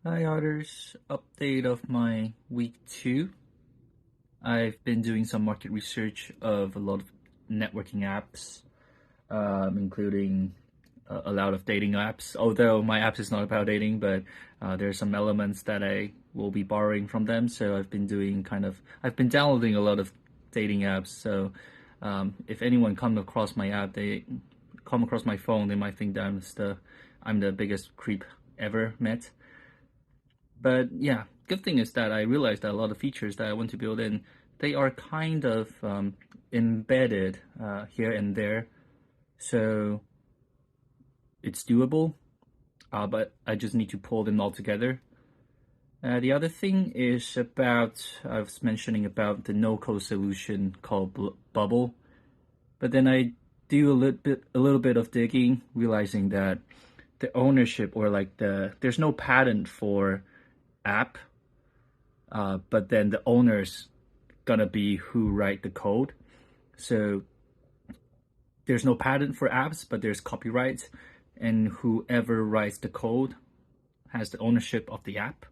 Hi, Otters. Update of my week 2. I've been doing some market research of a lot of networking apps, including a lot of dating apps. Although my app is not about dating, but there are some elements that I will be borrowing from them. So I've been downloading a lot of dating apps. So if anyone come across my app, they come across my phone, they might think that I'm the biggest creep ever met. But yeah, good thing is that I realized that a lot of features that I want to build in, they are kind of embedded here and there, so it's doable. But I just need to pull them all together. The other thing is about I was mentioning about the no-code solution called Bubble, but then I do a little bit of digging, realizing that the ownership or like there's no patent for app, but then the owner's gonna be who write the code. So there's no patent for apps, but there's copyright, and whoever writes the code has the ownership of the app.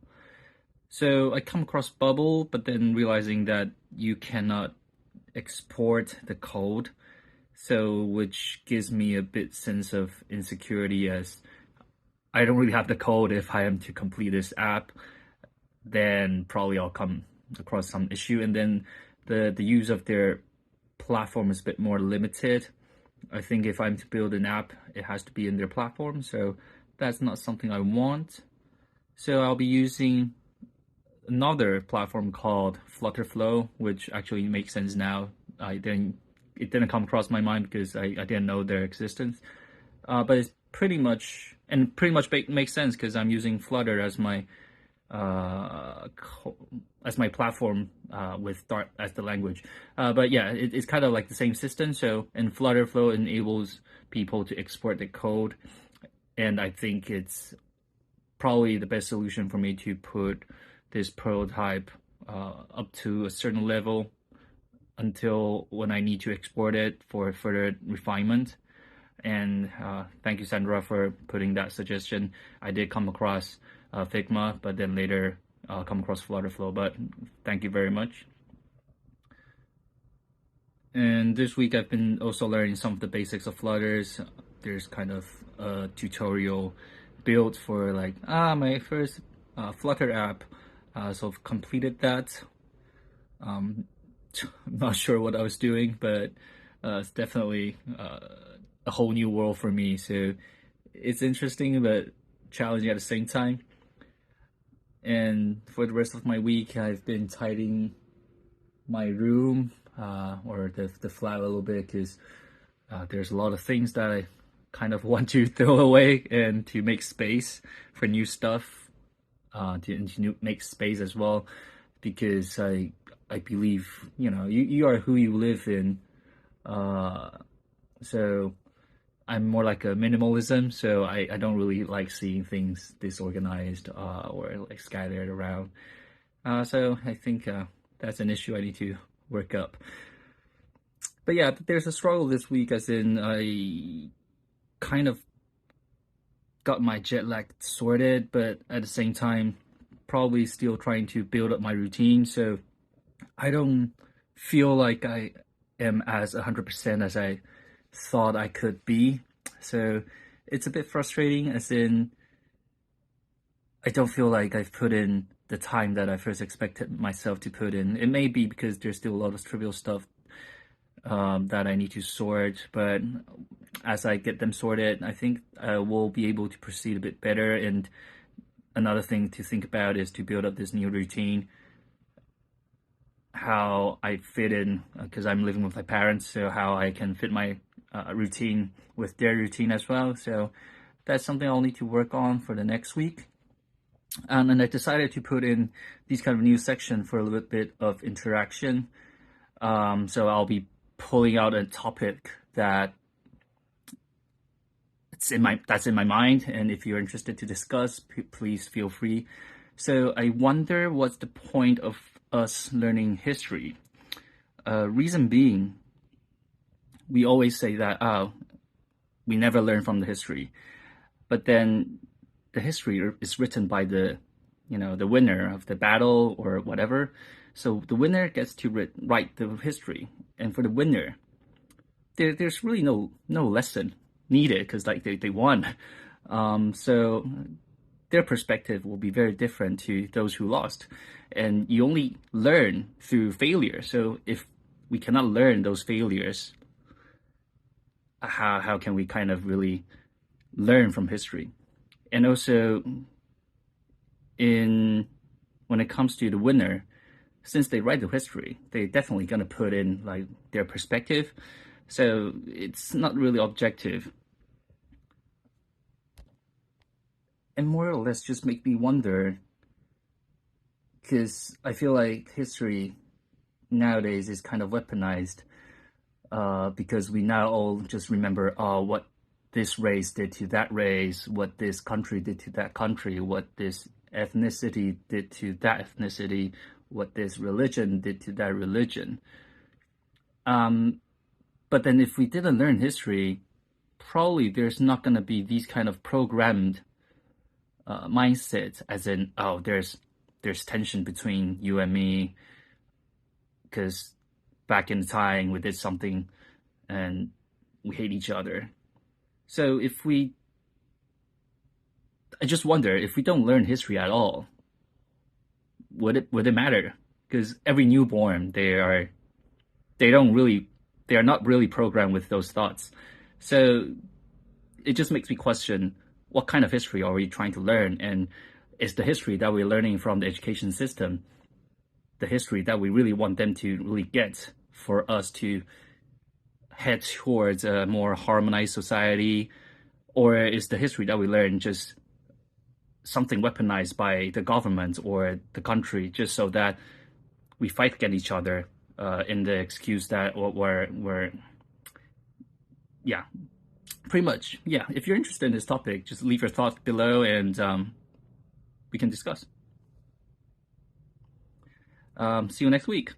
So I come across Bubble, but then realizing that you cannot export the code, so which gives me a bit sense of insecurity as I don't really have the code. If I am to complete this app, then probably I'll come across some issue, and then the use of their platform is a bit more limited. I think if I'm to build an app, it has to be in their platform, so that's not something I want. So I'll be using another platform called Flutterflow, which actually makes sense now. It didn't come across my mind because I didn't know their existence. But it's pretty much makes sense because I'm using Flutter uh, as my platform with Dart as the language. But yeah, it's kind of like the same system. So, and Flutterflow enables people to export the code, and I think it's probably the best solution for me to put this prototype up to a certain level until when I need to export it for further refinement. And thank you, Sandra, for putting that suggestion. I did come across Figma, but then later come across Flutterflow. But thank you very much. And this week I've been also learning some of the basics of Flutters. There's kind of a tutorial built for like my first Flutter app. So I've completed that. Um, I'm not sure what I was doing, but it's definitely a whole new world for me. So it's interesting but challenging at the same time. And for the rest of my week, I've been tidying my room or the flat a little bit because there's a lot of things that I kind of want to throw away and to make space for new stuff, to make space as well, because I believe you are who you live in. Uh, so I'm more like a minimalism, so I don't really like seeing things disorganized or like scattered around. So I think that's an issue I need to work up. But yeah, there's a struggle this week, as in I kind of got my jet lag sorted, but at the same time, probably still trying to build up my routine. So I don't feel like I am as 100% as I thought I could be. So it's a bit frustrating, as in I don't feel like I've put in the time that I first expected myself to put in. It may be because there's still a lot of trivial stuff that I need to sort, but as I get them sorted, I think I will be able to proceed a bit better. And another thing to think about is to build up this new routine, how I fit in, because I'm living with my parents, so how I can fit my routine with their routine as well. So that's something I'll need to work on for the next week. And I decided to put in these kind of new section for a little bit of interaction. So I'll be pulling out a topic that's in my mind, and if you're interested to discuss, please feel free. So I wonder what's the point of us learning history. Reason being, we always say that we never learn from the history, but then the history is written by the the winner of the battle or whatever. So the winner gets to write the history, and for the winner, there's really no lesson needed because like they won. So their perspective will be very different to those who lost, and you only learn through failure. So if we cannot learn those failures, how can we kind of really learn from history? And also, in when it comes to the winner, since they write the history, they're definitely gonna put in like their perspective. So it's not really objective. And more or less just make me wonder, because I feel like history nowadays is kind of weaponized, because we now all just remember what this race did to that race, what this country did to that country, what this ethnicity did to that ethnicity, what this religion did to that religion. But then if we didn't learn history, probably there's not going to be these kind of programmed mindsets, as in, oh, there's tension between you and me because back in the time we did something and we hate each other. So I just wonder, if we don't learn history at all, would it matter? Because every newborn, they are not really programmed with those thoughts. So it just makes me question, what kind of history are we trying to learn? And is the history that we're learning from the education system the history that we really want them to really get for us to head towards a more harmonized society? Or is the history that we learn just something weaponized by the government or the country just so that we fight against each other, in the excuse that we're yeah, pretty much. Yeah, if you're interested in this topic, just leave your thoughts below and we can discuss. See you next week.